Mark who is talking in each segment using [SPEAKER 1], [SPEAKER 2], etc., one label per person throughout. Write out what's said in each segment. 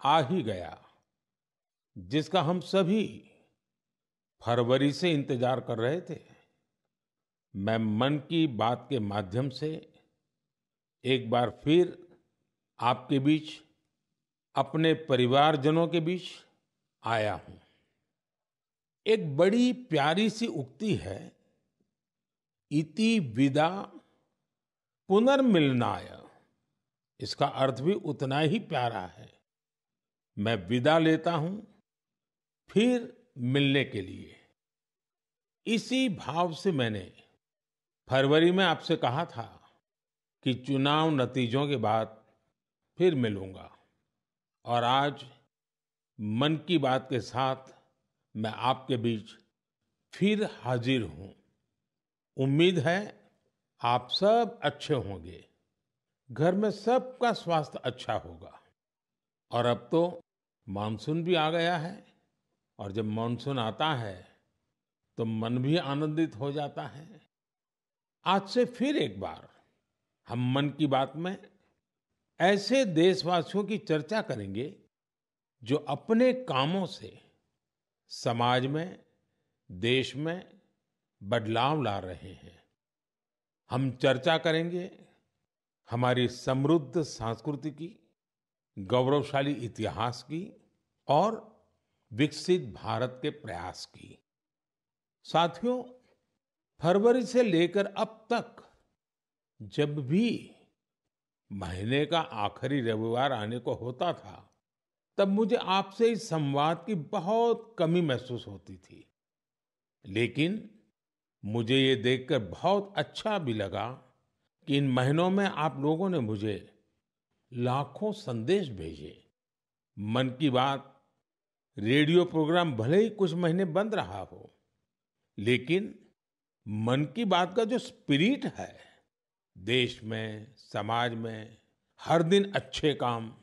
[SPEAKER 1] आ ही गया, जिसका हम सभी फरवरी से इंतजार कर रहे थे। मैं मन की बात के माध्यम से एक बार फिर आपके बीच, अपने परिवारजनों के बीच आया हूं। एक बड़ी प्यारी सी उक्ति है, इति विदा पुनर्मिलनाय। इसका अर्थ भी उतना ही प्यारा है। मैं विदा लेता हूं फिर मिलने के लिए। इसी भाव से मैंने फरवरी में आपसे कहा था कि चुनाव नतीजों के बाद फिर मिलूंगा, और आज मन की बात के साथ मैं आपके बीच फिर हाजिर हूं। उम्मीद है आप सब अच्छे होंगे, घर में सबका स्वास्थ्य अच्छा होगा। और अब तो मानसून भी आ गया है, और जब मानसून आता है तो मन भी आनंदित हो जाता है। आज से फिर एक बार हम मन की बात में ऐसे देशवासियों की चर्चा करेंगे जो अपने कामों से समाज में, देश में बदलाव ला रहे हैं। हम चर्चा करेंगे हमारी समृद्ध संस्कृति की, गौरवशाली इतिहास की और विकसित भारत के प्रयास की। साथियों, फरवरी से लेकर अब तक जब भी महीने का आखिरी रविवार आने को होता था, तब मुझे आपसे इस संवाद की बहुत कमी महसूस होती थी। लेकिन मुझे ये देखकर बहुत अच्छा भी लगा कि इन महीनों में आप लोगों ने मुझे लाखों संदेश भेजे। मन की बात रेडियो प्रोग्राम भले ही कुछ महीने बंद रहा हो, लेकिन मन की बात का जो स्पिरिट है, देश में, समाज में हर दिन अच्छे काम,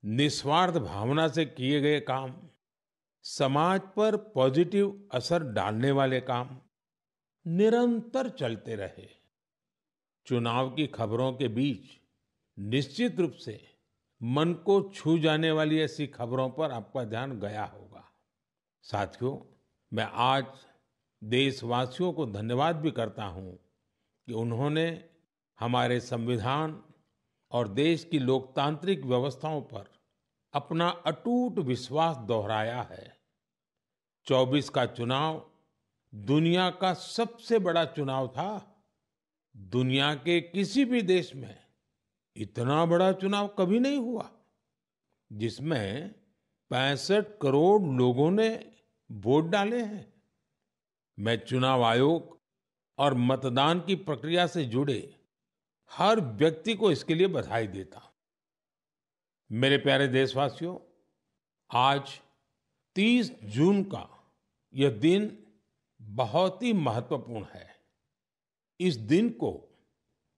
[SPEAKER 1] निस्वार्थ भावना से किए गए काम, समाज पर पॉजिटिव असर डालने वाले काम निरंतर चलते रहे। चुनाव की खबरों के बीच निश्चित रूप से मन को छू जाने वाली ऐसी खबरों पर आपका ध्यान गया होगा। साथियों, मैं आज देशवासियों को धन्यवाद भी करता हूं कि उन्होंने हमारे संविधान और देश की लोकतांत्रिक व्यवस्थाओं पर अपना अटूट विश्वास दोहराया है। 24 का चुनाव दुनिया का सबसे बड़ा चुनाव था। दुनिया के किसी भी देश में इतना बड़ा चुनाव कभी नहीं हुआ, जिसमें 65 करोड़ लोगों ने वोट डाले हैं। मैं चुनाव आयोग और मतदान की प्रक्रिया से जुड़े हर व्यक्ति को इसके लिए बधाई देता हूं। मेरे प्यारे देशवासियों, आज 30 जून का यह दिन बहुत ही महत्वपूर्ण है। इस दिन को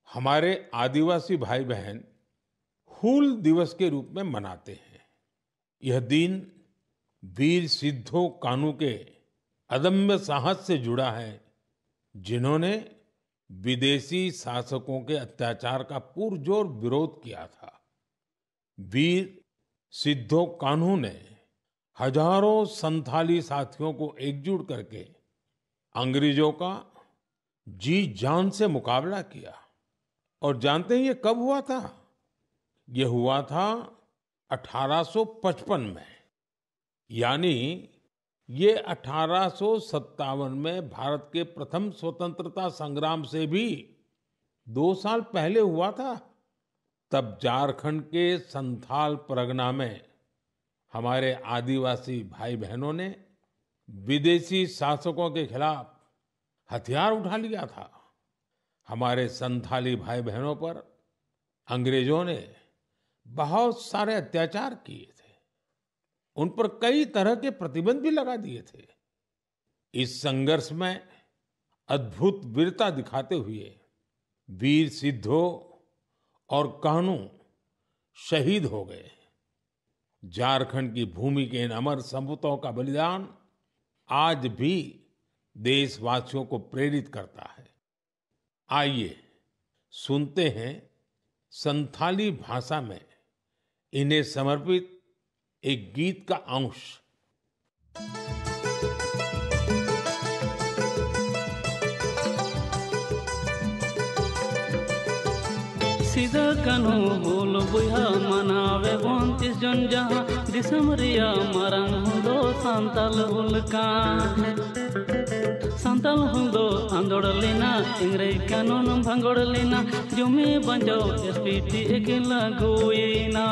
[SPEAKER 1] हमारे आदिवासी भाई बहन हूल दिवस के रूप में मनाते हैं। यह दिन वीर सिद्धो कान्हू के अदम्य साहस से जुड़ा है, जिन्होंने विदेशी शासकों के अत्याचार का पुरजोर विरोध किया था। वीर सिद्धो कान्हू ने हजारों संथाली साथियों को एकजुट करके अंग्रेजों का जी जान से मुकाबला किया। और जानते हैं ये कब हुआ था? ये हुआ था 1855 में। यानी ये 1857 में भारत के प्रथम स्वतंत्रता संग्राम से भी 2 साल पहले हुआ था। तब झारखंड के संथाल परगना में हमारे आदिवासी भाई बहनों ने विदेशी शासकों के खिलाफ हथियार उठा लिया था। हमारे संथाली भाई बहनों पर अंग्रेजों ने बहुत सारे अत्याचार किए थे। उन पर कई तरह के प्रतिबंध भी लगा दिए थे। इस संघर्ष में अद्भुत वीरता दिखाते हुए वीर सिद्धो और कान्हू शहीद हो गए। झारखंड की भूमि के इन अमर सपूतों का बलिदान आज भी देशवासियों को प्रेरित करता है। आइए सुनते हैं संथाली भाषा में इन्हें समर्पित एक गीत का अंश।
[SPEAKER 2] सीधा कानू बोल बुहा मनावे 29 जन जहाँ दिसमरिया मरंग हुदो सांताल हुलका सांताल हुदो आंदोड़लिना इंग्रेज कानून भंगोड़लिना जुमे बंजो एसपीटी एकेला गोयना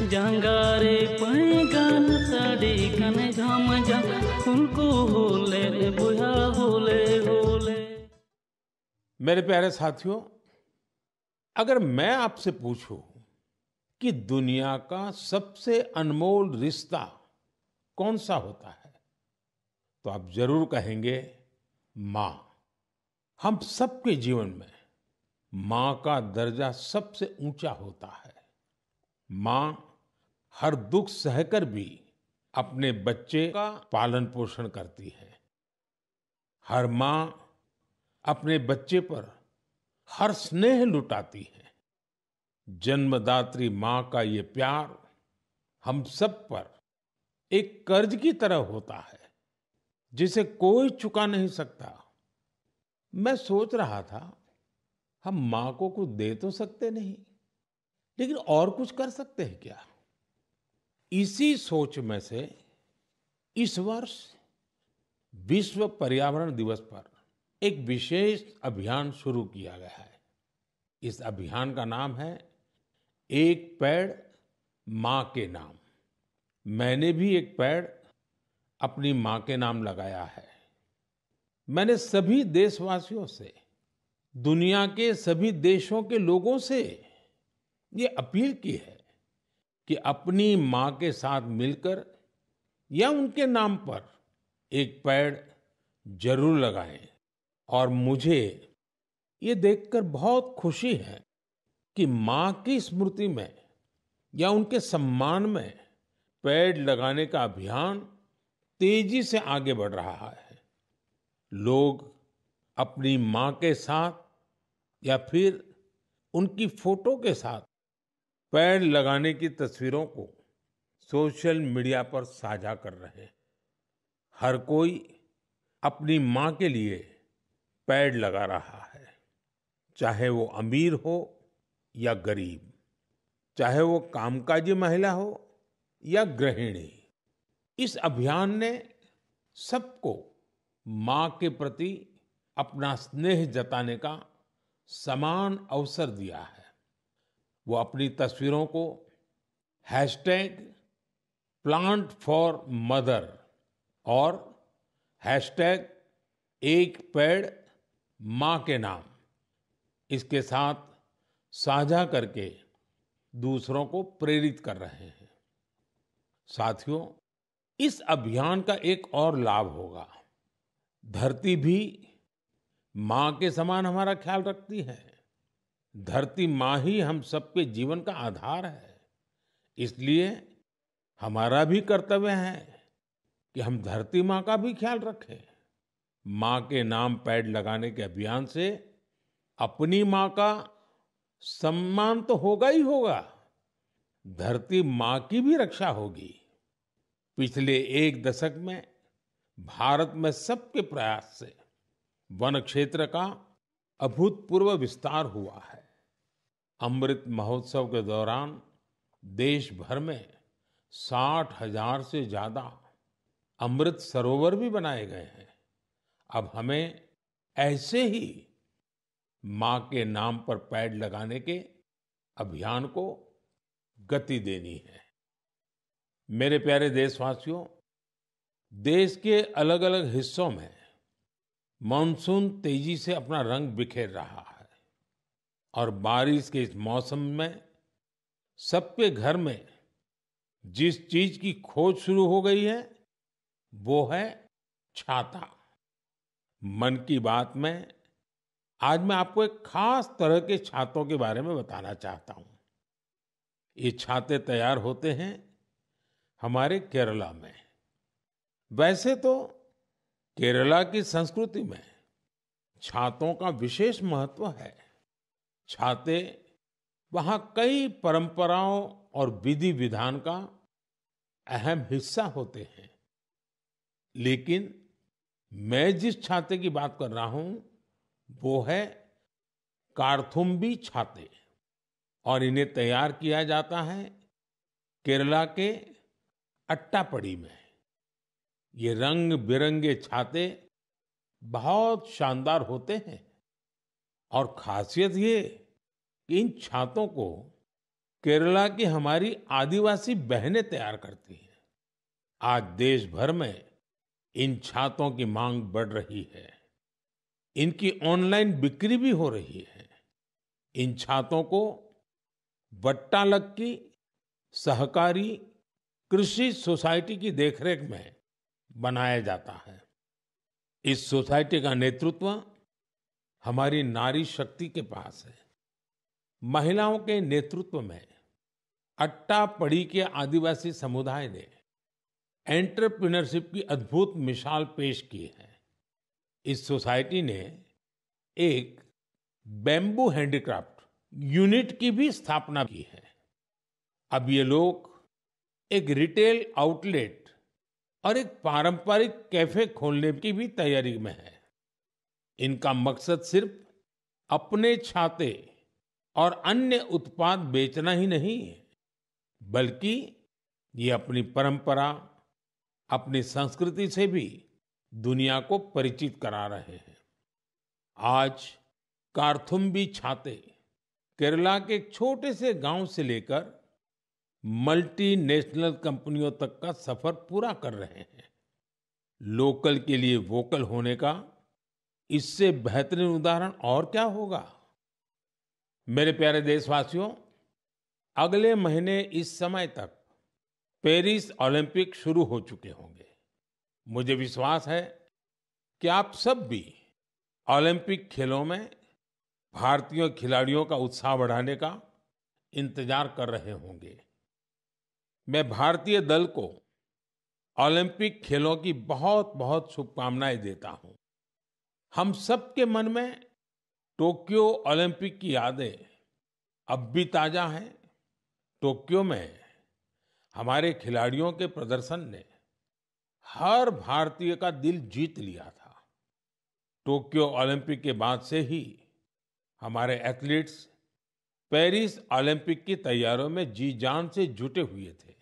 [SPEAKER 2] जंगारे पैगान साड़ी कने झाम जा उनको होले बुहा होले होले।
[SPEAKER 1] मेरे प्यारे साथियों, अगर मैं आपसे पूछूं कि दुनिया का सबसे अनमोल रिश्ता कौन सा होता है, तो आप जरूर कहेंगे माँ। हम सबके जीवन में माँ का दर्जा सबसे ऊंचा होता है। माँ हर दुख सहकर भी अपने बच्चे का पालन पोषण करती है। हर माँ अपने बच्चे पर हर स्नेह लुटाती है। जन्मदात्री माँ का ये प्यार हम सब पर एक कर्ज की तरह होता है, जिसे कोई चुका नहीं सकता। मैं सोच रहा था, हम माँ को कुछ दे तो सकते नहीं, लेकिन और कुछ कर सकते हैं क्या? इसी सोच में से इस वर्ष विश्व पर्यावरण दिवस पर एक विशेष अभियान शुरू किया गया है। इस अभियान का नाम है एक पेड़ माँ के नाम। मैंने भी एक पेड़ अपनी माँ के नाम लगाया है। मैंने सभी देशवासियों से, दुनिया के सभी देशों के लोगों से ये अपील की है कि अपनी माँ के साथ मिलकर या उनके नाम पर एक पेड़ जरूर लगाएं। और मुझे ये देखकर बहुत खुशी है कि माँ की स्मृति में या उनके सम्मान में पेड़ लगाने का अभियान तेजी से आगे बढ़ रहा है। लोग अपनी माँ के साथ या फिर उनकी फोटो के साथ पेड़ लगाने की तस्वीरों को सोशल मीडिया पर साझा कर रहे हैं। हर कोई अपनी माँ के लिए पेड़ लगा रहा है, चाहे वो अमीर हो या गरीब, चाहे वो कामकाजी महिला हो या गृहिणी। इस अभियान ने सबको माँ के प्रति अपना स्नेह जताने का समान अवसर दिया है। वो अपनी तस्वीरों को हैशटैग प्लांट फॉर मदर और हैशटैग एक पेड़ माँ के नाम, इसके साथ साझा करके दूसरों को प्रेरित कर रहे हैं। साथियों, इस अभियान का एक और लाभ होगा। धरती भी माँ के समान हमारा ख्याल रखती है। धरती माँ ही हम सबके जीवन का आधार है। इसलिए हमारा भी कर्तव्य है कि हम धरती माँ का भी ख्याल रखें। माँ के नाम पेड़ लगाने के अभियान से अपनी माँ का सम्मान तो होगा ही होगा, धरती माँ की भी रक्षा होगी। पिछले एक दशक में भारत में सबके प्रयास से वन क्षेत्र का अभूतपूर्व विस्तार हुआ है। अमृत महोत्सव के दौरान देश भर में 60,000 से ज्यादा अमृत सरोवर भी बनाए गए हैं। अब हमें ऐसे ही माँ के नाम पर पेड़ लगाने के अभियान को गति देनी है। मेरे प्यारे देशवासियों, देश के अलग अलग हिस्सों में मानसून तेजी से अपना रंग बिखेर रहा है और बारिश के इस मौसम में सबके घर में जिस चीज की खोज शुरू हो गई है वो है छाता। मन की बात में आज मैं आपको एक खास तरह के छातों के बारे में बताना चाहता हूं। ये छाते तैयार होते हैं हमारे केरला में। वैसे तो केरला की संस्कृति में छातों का विशेष महत्व है। छाते वहाँ कई परंपराओं और विधि विधान का अहम हिस्सा होते हैं। लेकिन मैं जिस छाते की बात कर रहा हूं वो है कार्थुम्बी छाते, और इन्हें तैयार किया जाता है केरला के अट्टापडी में। ये रंग बिरंगे छाते बहुत शानदार होते हैं, और खासियत ये कि इन छातों को केरला की हमारी आदिवासी बहनें तैयार करती हैं। आज देश भर में इन छातों की मांग बढ़ रही है। इनकी ऑनलाइन बिक्री भी हो रही है। इन छातों को वट्टालक्की सहकारी कृषि सोसाइटी की देखरेख में बनाया जाता है। इस सोसाइटी का नेतृत्व हमारी नारी शक्ति के पास है। महिलाओं के नेतृत्व में अट्टापडी के आदिवासी समुदाय ने एंटरप्रेन्योरशिप की अद्भुत मिसाल पेश की है। इस सोसाइटी ने एक बैम्बू हैंडीक्राफ्ट यूनिट की भी स्थापना की है। अब ये लोग एक रिटेल आउटलेट और एक पारंपरिक कैफे खोलने की भी तैयारी में है। इनका मकसद सिर्फ अपने छाते और अन्य उत्पाद बेचना ही नहीं, बल्कि ये अपनी परंपरा, अपनी संस्कृति से भी दुनिया को परिचित करा रहे हैं। आज कार्थुम्बी छाते केरला के एक छोटे से गांव से लेकर मल्टीनेशनल कंपनियों तक का सफर पूरा कर रहे हैं। लोकल के लिए वोकल होने का इससे बेहतरीन उदाहरण और क्या होगा। मेरे प्यारे देशवासियों, अगले महीने इस समय तक पेरिस ओलंपिक शुरू हो चुके होंगे। मुझे विश्वास है कि आप सब भी ओलंपिक खेलों में भारतीय खिलाड़ियों का उत्साह बढ़ाने का इंतजार कर रहे होंगे। मैं भारतीय दल को ओलंपिक खेलों की बहुत बहुत शुभकामनाएं देता हूं। हम सबके मन में टोक्यो ओलंपिक की यादें अब भी ताजा हैं। टोक्यो में हमारे खिलाड़ियों के प्रदर्शन ने हर भारतीय का दिल जीत लिया था। टोक्यो ओलंपिक के बाद से ही हमारे एथलीट्स पेरिस ओलंपिक की तैयारियों में जी जान से जुटे हुए थे।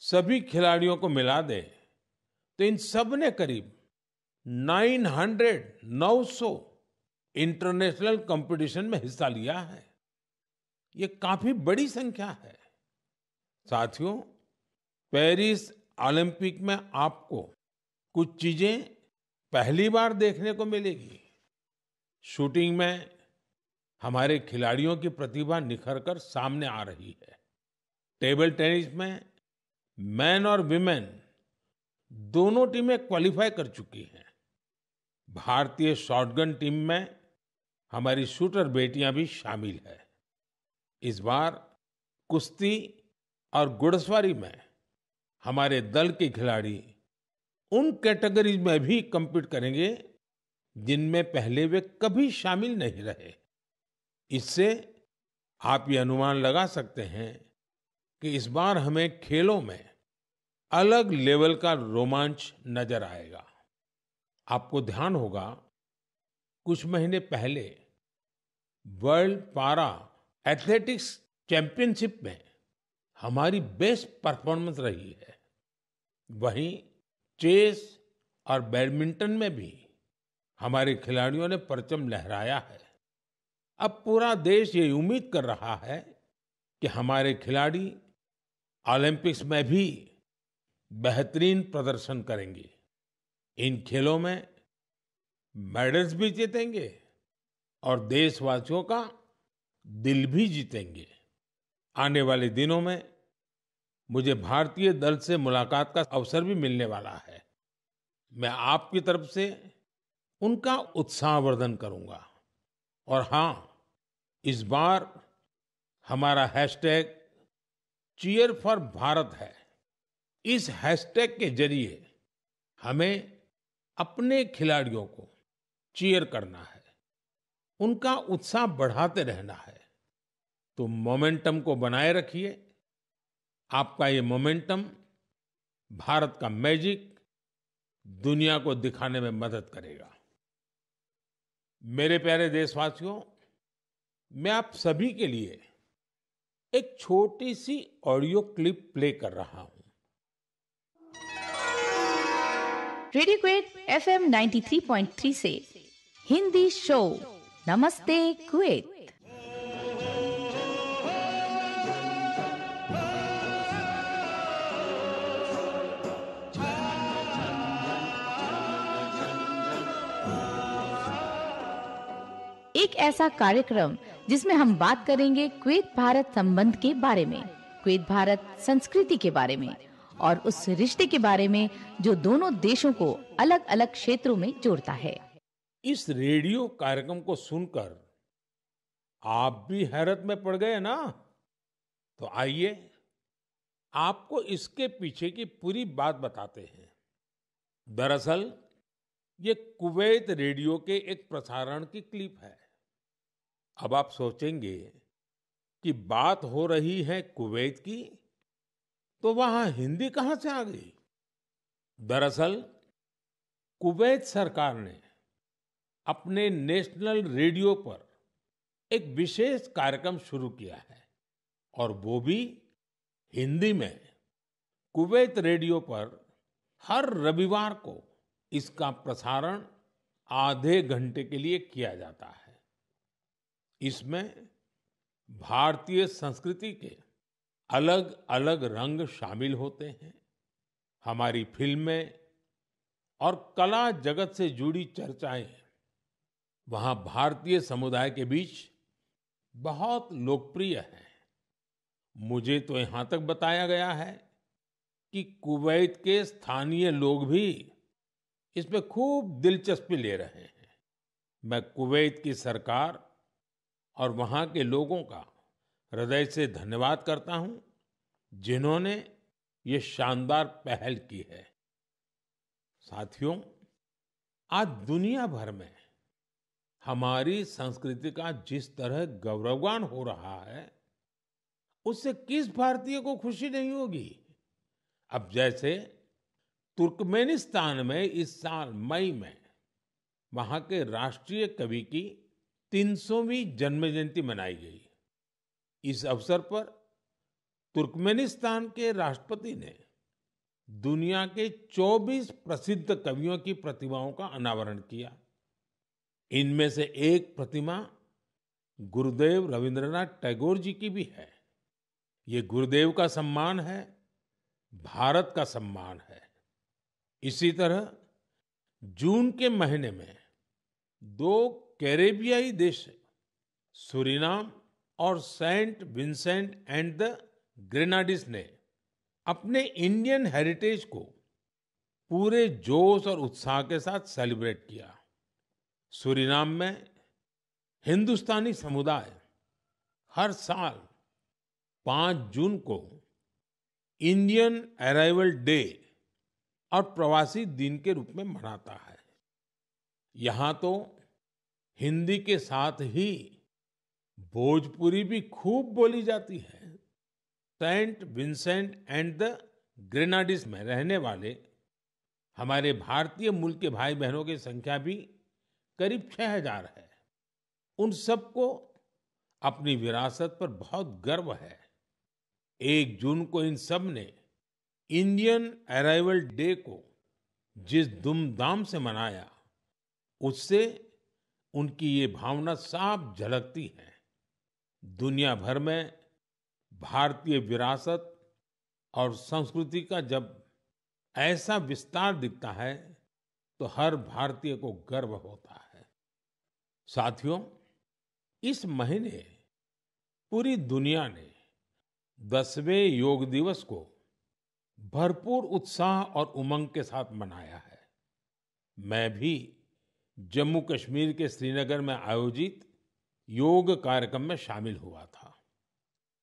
[SPEAKER 1] सभी खिलाड़ियों को मिला दे तो इन सब ने करीब 900 इंटरनेशनल कंपटीशन में हिस्सा लिया है। ये काफी बड़ी संख्या है। साथियों, पेरिस ओलंपिक में आपको कुछ चीजें पहली बार देखने को मिलेगी। शूटिंग में हमारे खिलाड़ियों की प्रतिभा निखरकर सामने आ रही है। टेबल टेनिस में मेन और विमेन दोनों टीमें क्वालिफाई कर चुकी हैं। भारतीय शॉटगन टीम में हमारी शूटर बेटियां भी शामिल है। इस बार कुश्ती और घुड़सवारी में हमारे दल के खिलाड़ी उन कैटेगरीज में भी compete करेंगे जिनमें पहले वे कभी शामिल नहीं रहे। इससे आप ये अनुमान लगा सकते हैं कि इस बार हमें खेलों में अलग लेवल का रोमांच नजर आएगा। आपको ध्यान होगा, कुछ महीने पहले वर्ल्ड पारा एथलेटिक्स चैंपियनशिप में हमारी बेस्ट परफॉर्मेंस रही है। वहीं चेस और बैडमिंटन में भी हमारे खिलाड़ियों ने परचम लहराया है। अब पूरा देश ये उम्मीद कर रहा है कि हमारे खिलाड़ी ओलंपिक्स में भी बेहतरीन प्रदर्शन करेंगे। इन खेलों में मेडल्स भी जीतेंगे और देशवासियों का दिल भी जीतेंगे। आने वाले दिनों में मुझे भारतीय दल से मुलाकात का अवसर भी मिलने वाला है। मैं आपकी तरफ से उनका उत्साहवर्धन करूंगा। और हाँ, इस बार हमारा हैशटैग चीयर फॉर भारत है। इस हैशटैग के जरिए हमें अपने खिलाड़ियों को चीयर करना है, उनका उत्साह बढ़ाते रहना है। तो मोमेंटम को बनाए रखिए आपका ये मोमेंटम भारत का मैजिक दुनिया को दिखाने में मदद करेगा। मेरे प्यारे देशवासियों, मैं आप सभी के लिए एक छोटी सी ऑडियो क्लिप प्ले कर रहा हूं।
[SPEAKER 3] रेडियो क्वेट FM 93.3 से हिंदी शो नमस्ते कुवैत। एक ऐसा कार्यक्रम जिसमें हम बात करेंगे कुवैत भारत संबंध के बारे में, कुवैत भारत संस्कृति के बारे में और उस रिश्ते के बारे में जो दोनों देशों को अलग अलग क्षेत्रों में जोड़ता है।
[SPEAKER 1] इस रेडियो कार्यक्रम को सुनकर आप भी हैरत में पड़ गए ना? तो आइए आपको इसके पीछे की पूरी बात बताते हैं। दरअसल ये कुवैत रेडियो के एक प्रसारण की क्लिप है। अब आप सोचेंगे कि बात हो रही है कुवैत की, तो वहां हिंदी कहां से आ गई? दरअसल कुवैत सरकार ने अपने नेशनल रेडियो पर एक विशेष कार्यक्रम शुरू किया है और वो भी हिंदी में। कुवैत रेडियो पर हर रविवार को इसका प्रसारण आधे घंटे के लिए किया जाता है। इसमें भारतीय संस्कृति के अलग अलग रंग शामिल होते हैं। हमारी फिल्में और कला जगत से जुड़ी चर्चाएं वहां भारतीय समुदाय के बीच बहुत लोकप्रिय हैं। मुझे तो यहां तक बताया गया है कि कुवैत के स्थानीय लोग भी इसमें खूब दिलचस्पी ले रहे हैं। मैं कुवैत की सरकार और वहां के लोगों का हृदय से धन्यवाद करता हूं, जिन्होंने ये शानदार पहल की है। साथियों, आज दुनिया भर में हमारी संस्कृति का जिस तरह गौरवगान हो रहा है, उससे किस भारतीय को खुशी नहीं होगी? अब जैसे तुर्कमेनिस्तान में इस साल मई में वहां के राष्ट्रीय कवि की 300वीं जन्म जयंती मनाई गई। इस अवसर पर तुर्कमेनिस्तान के राष्ट्रपति ने दुनिया के 24 प्रसिद्ध कवियों की प्रतिमाओं का अनावरण किया। इनमें से एक प्रतिमा गुरुदेव रविंद्रनाथ टैगोर जी की भी है। ये गुरुदेव का सम्मान है, भारत का सम्मान है। इसी तरह जून के महीने में 2 कैरेबियाई देश सूरीनाम और सेंट विंसेंट एंड द ग्रेनाडीज ने अपने इंडियन हेरिटेज को पूरे जोश और उत्साह के साथ सेलिब्रेट किया। सूरीनाम में हिंदुस्तानी समुदाय हर साल 5 जून को इंडियन अराइवल डे और प्रवासी दिन के रूप में मनाता है। यहाँ तो हिंदी के साथ ही भोजपुरी भी खूब बोली जाती है। सेंट विंसेंट एंड द ग्रेनाडीज में रहने वाले हमारे भारतीय मूल के भाई बहनों की संख्या भी करीब 6000 है। उन सबको अपनी विरासत पर बहुत गर्व है। 1 जून को इन सब ने इंडियन अराइवल डे को जिस धूमधाम से मनाया, उससे उनकी ये भावना साफ झलकती है। दुनिया भर में भारतीय विरासत और संस्कृति का जब ऐसा विस्तार दिखता है, तो हर भारतीय को गर्व होता है। साथियों, इस महीने पूरी दुनिया ने 10वें योग दिवस को भरपूर उत्साह और उमंग के साथ मनाया है। मैं भी जम्मू कश्मीर के श्रीनगर में आयोजित योग कार्यक्रम में शामिल हुआ था।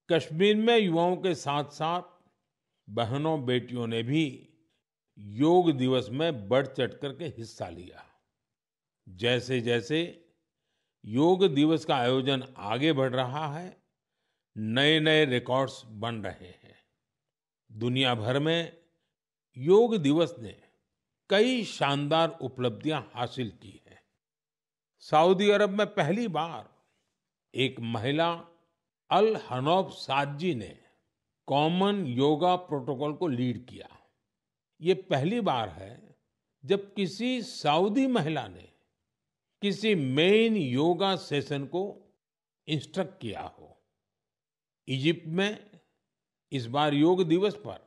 [SPEAKER 1] कश्मीर में युवाओं के साथ साथ बहनों बेटियों ने भी योग दिवस में बढ़ चढ़ करके हिस्सा लिया। जैसे जैसे योग दिवस का आयोजन आगे बढ़ रहा है, नए नए रिकॉर्ड्स बन रहे हैं। दुनिया भर में योग दिवस ने कई शानदार उपलब्धियां हासिल की हैं। सऊदी अरब में पहली बार एक महिला अल हनौफ साद जी ने कॉमन योगा प्रोटोकॉल को लीड किया। ये पहली बार है जब किसी सऊदी महिला ने किसी मेन योगा सेशन को इंस्ट्रक्ट किया हो। इजिप्ट में इस बार योग दिवस पर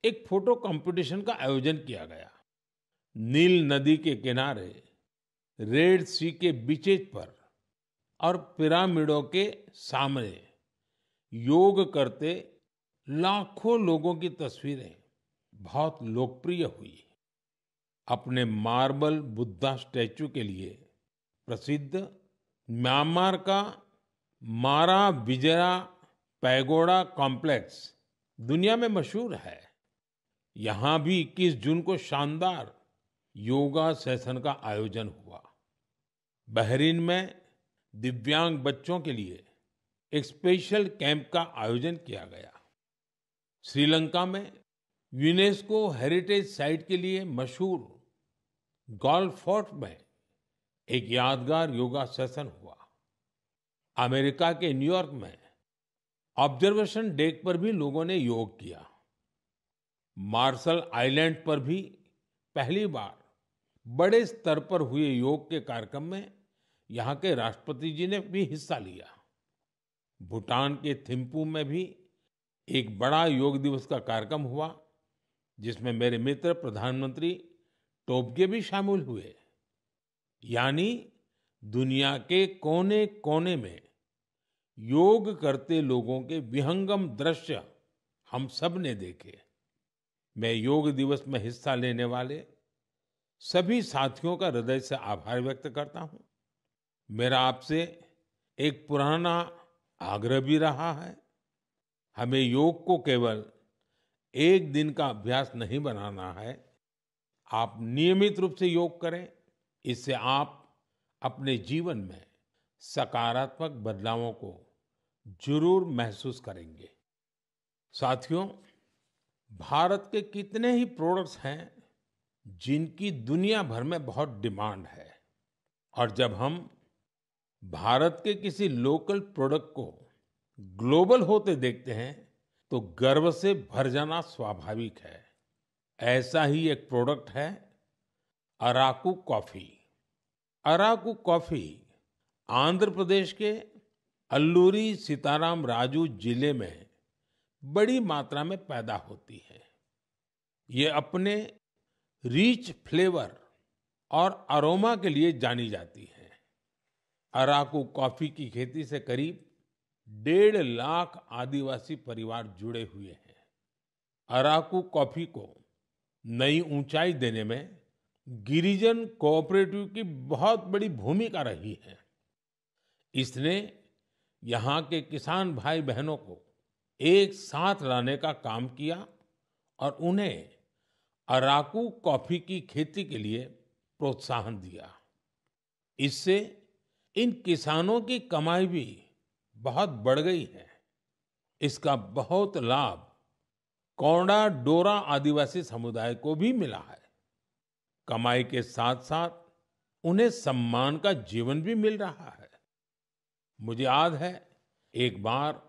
[SPEAKER 1] एक फोटो कंपटीशन का आयोजन किया गया। नील नदी के किनारे, रेड सी के बीचेज पर और पिरामिडों के सामने योग करते लाखों लोगों की तस्वीरें बहुत लोकप्रिय हुई। अपने मार्बल बुद्धा स्टैचू के लिए प्रसिद्ध म्यांमार का मारा विजया पैगोडा कॉम्प्लेक्स दुनिया में मशहूर है। यहाँ भी 21 जून को शानदार योगा सेशन का आयोजन हुआ। बहरीन में दिव्यांग बच्चों के लिए एक स्पेशल कैंप का आयोजन किया गया। श्रीलंका में यूनेस्को हेरिटेज साइट के लिए मशहूर गोल्फ फोर्ट में एक यादगार योगा सेशन हुआ। अमेरिका के न्यूयॉर्क में ऑब्जर्वेशन डेक पर भी लोगों ने योग किया। मार्शल आइलैंड पर भी पहली बार बड़े स्तर पर हुए योग के कार्यक्रम में यहाँ के राष्ट्रपति जी ने भी हिस्सा लिया। भूटान के थिम्पू में भी एक बड़ा योग दिवस का कार्यक्रम हुआ, जिसमें मेरे मित्र प्रधानमंत्री टोबगे भी शामिल हुए। यानी दुनिया के कोने कोने में योग करते लोगों के विहंगम दृश्य हम सब ने देखे। मैं योग दिवस में हिस्सा लेने वाले सभी साथियों का हृदय से आभार व्यक्त करता हूं। मेरा आपसे एक पुराना आग्रह भी रहा है। हमें योग को केवल एक दिन का अभ्यास नहीं बनाना है। आप नियमित रूप से योग करें। इससे आप अपने जीवन में सकारात्मक बदलावों को जरूर महसूस करेंगे। साथियों, भारत के कितने ही प्रोडक्ट्स हैं जिनकी दुनिया भर में बहुत डिमांड है, और जब हम भारत के किसी लोकल प्रोडक्ट को ग्लोबल होते देखते हैं तो गर्व से भर जाना स्वाभाविक है। ऐसा ही एक प्रोडक्ट है अराकू कॉफी। अराकू कॉफी आंध्र प्रदेश के अल्लूरी सीताराम राजू जिले में बड़ी मात्रा में पैदा होती है। ये अपने रिच फ्लेवर और अरोमा के लिए जानी जाती है। अराकू कॉफी की खेती से करीब 1.5 लाख आदिवासी परिवार जुड़े हुए हैं। अराकू कॉफी को नई ऊंचाई देने में गिरिजन कोऑपरेटिव की बहुत बड़ी भूमिका रही है। इसने यहाँ के किसान भाई बहनों को एक साथ लाने का काम किया और उन्हें अराकू कॉफी की खेती के लिए प्रोत्साहन दिया। इससे इन किसानों की कमाई भी बहुत बढ़ गई है। इसका बहुत लाभ कोंडा डोरा आदिवासी समुदाय को भी मिला है। कमाई के साथ साथ उन्हें सम्मान का जीवन भी मिल रहा है। मुझे याद है, एक बार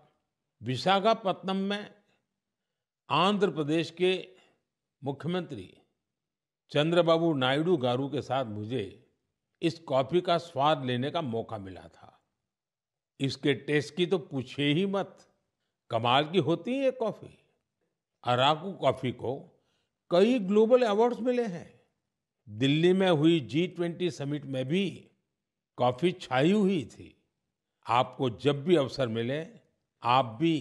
[SPEAKER 1] विशाखापत्तनम में आंध्र प्रदेश के मुख्यमंत्री चंद्रबाबू नायडू गारू के साथ मुझे इस कॉफी का स्वाद लेने का मौका मिला था। इसके टेस्ट की तो पूछिए ही मत, कमाल की होती है ये कॉफी। अराकू कॉफी को कई ग्लोबल अवार्ड्स मिले हैं। दिल्ली में हुई G20 समिट में भी कॉफी छाई हुई थी। आपको जब भी अवसर मिले, आप भी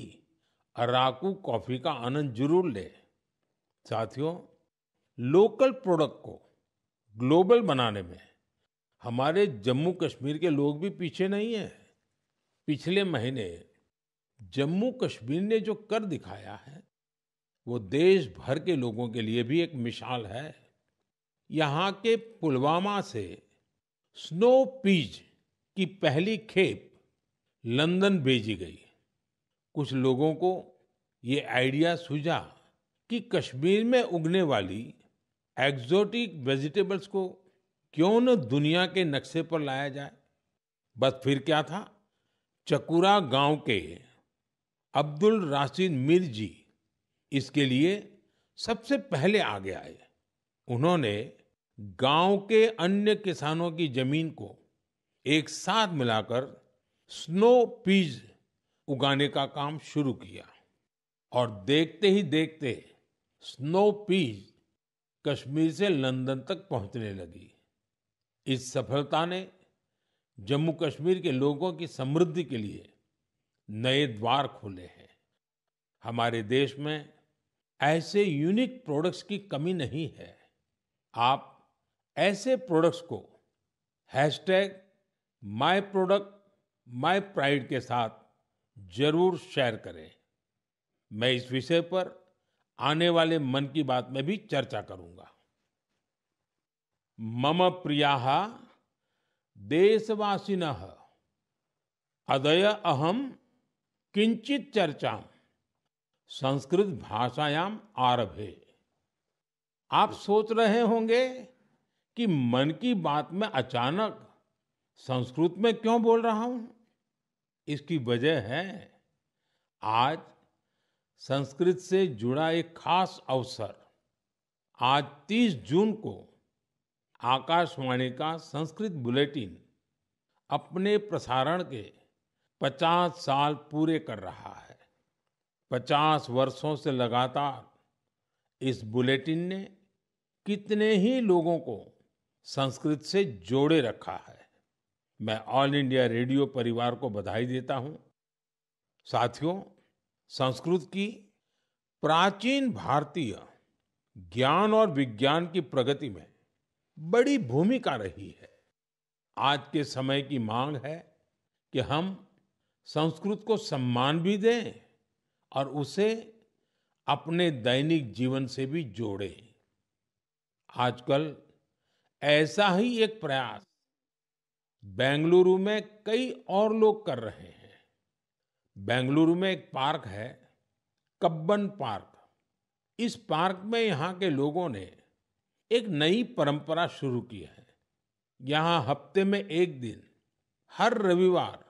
[SPEAKER 1] अराकू कॉफी का आनंद जरूर लें। साथियों, लोकल प्रोडक्ट को ग्लोबल बनाने में हमारे जम्मू कश्मीर के लोग भी पीछे नहीं हैं। पिछले महीने जम्मू कश्मीर ने जो कर दिखाया है, वो देश भर के लोगों के लिए भी एक मिसाल है। यहाँ के पुलवामा से स्नो पीज की पहली खेप लंदन भेजी गई। कुछ लोगों को ये आइडिया सूझा कि कश्मीर में उगने वाली एक्सोटिक वेजिटेबल्स को क्यों न दुनिया के नक्शे पर लाया जाए। बस फिर क्या था, चकुरा गांव के अब्दुल राशिद मीर जी इसके लिए सबसे पहले आगे आए। उन्होंने गांव के अन्य किसानों की जमीन को एक साथ मिलाकर स्नो पीज उगाने का काम शुरू किया और देखते ही देखते स्नो पीज कश्मीर से लंदन तक पहुंचने लगी। इस सफलता ने जम्मू कश्मीर के लोगों की समृद्धि के लिए नए द्वार खोले हैं। हमारे देश में ऐसे यूनिक प्रोडक्ट्स की कमी नहीं है। आप ऐसे प्रोडक्ट्स को #myproductmypride के साथ जरूर शेयर करें। मैं इस विषय पर आने वाले मन की बात में भी चर्चा करूंगा। मम प्रियाः देशवासिनः अद्य अहम किंचित चर्चा संस्कृत भाषायाम आरभे। आप सोच रहे होंगे कि मन की बात में अचानक संस्कृत में क्यों बोल रहा हूं। इसकी वजह है आज संस्कृत से जुड़ा एक खास अवसर। आज 30 जून को आकाशवाणी का संस्कृत बुलेटिन अपने प्रसारण के 50 साल पूरे कर रहा है। 50 वर्षों से लगातार इस बुलेटिन ने कितने ही लोगों को संस्कृत से जोड़े रखा है। मैं ऑल इंडिया रेडियो परिवार को बधाई देता हूं। साथियों, संस्कृत की प्राचीन भारतीय ज्ञान और विज्ञान की प्रगति में बड़ी भूमिका रही है। आज के समय की मांग है कि हम संस्कृत को सम्मान भी दें और उसे अपने दैनिक जीवन से भी जोड़ें। आजकल ऐसा ही एक प्रयास बेंगलुरु में कई और लोग कर रहे हैं। बेंगलुरु में एक पार्क है, कब्बन पार्क। इस पार्क में यहाँ के लोगों ने एक नई परंपरा शुरू की है। यहाँ हफ्ते में एक दिन, हर रविवार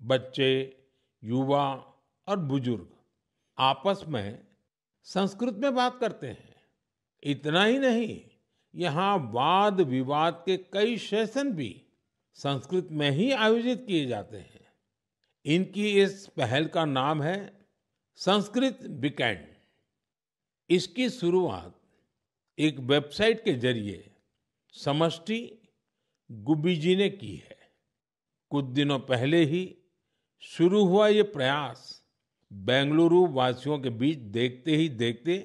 [SPEAKER 1] बच्चे, युवा और बुजुर्ग आपस में संस्कृत में बात करते हैं। इतना ही नहीं, यहाँ वाद विवाद के कई सेशन भी संस्कृत में ही आयोजित किए जाते हैं। इनकी इस पहल का नाम है संस्कृत वीकेंड। इसकी शुरुआत एक वेबसाइट के जरिए समष्टि गुब्बी जी ने की है। कुछ दिनों पहले ही शुरू हुआ ये प्रयास बेंगलुरु वासियों के बीच देखते ही देखते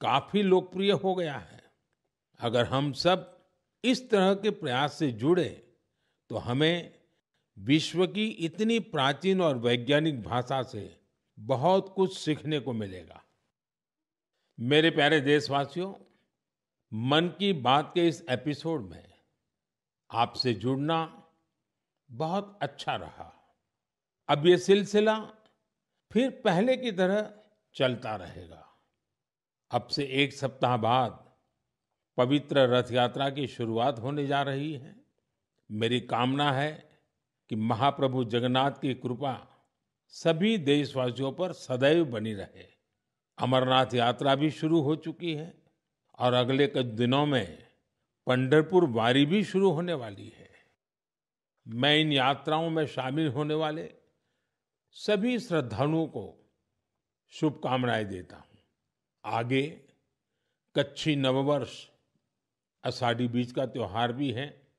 [SPEAKER 1] काफी लोकप्रिय हो गया है। अगर हम सब इस तरह के प्रयास से जुड़े तो हमें विश्व की इतनी प्राचीन और वैज्ञानिक भाषा से बहुत कुछ सीखने को मिलेगा। मेरे प्यारे देशवासियों, मन की बात के इस एपिसोड में आपसे जुड़ना बहुत अच्छा रहा। अब ये सिलसिला फिर पहले की तरह चलता रहेगा। अब से एक सप्ताह बाद पवित्र रथ यात्रा की शुरुआत होने जा रही है। मेरी कामना है कि महाप्रभु जगन्नाथ की कृपा सभी देशवासियों पर सदैव बनी रहे। अमरनाथ यात्रा भी शुरू हो चुकी है और अगले कुछ दिनों में पंढरपुर वारी भी शुरू होने वाली है। मैं इन यात्राओं में शामिल होने वाले सभी श्रद्धालुओं को शुभकामनाएं देता हूं। आगे कच्छी नववर्ष, आषाढ़ी बीज का त्योहार भी है।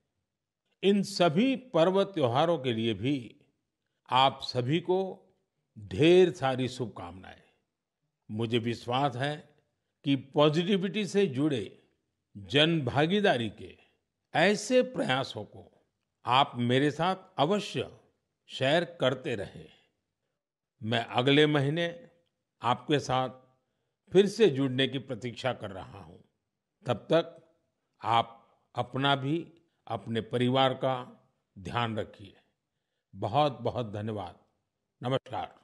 [SPEAKER 1] इन सभी पर्व त्योहारों के लिए भी आप सभी को ढेर सारी शुभकामनाएं। मुझे विश्वास है कि पॉजिटिविटी से जुड़े जन भागीदारी के ऐसे प्रयासों को आप मेरे साथ अवश्य शेयर करते रहें। मैं अगले महीने आपके साथ फिर से जुड़ने की प्रतीक्षा कर रहा हूं। तब तक आप अपना भी, अपने परिवार का ध्यान रखिए। बहुत बहुत धन्यवाद। नमस्कार।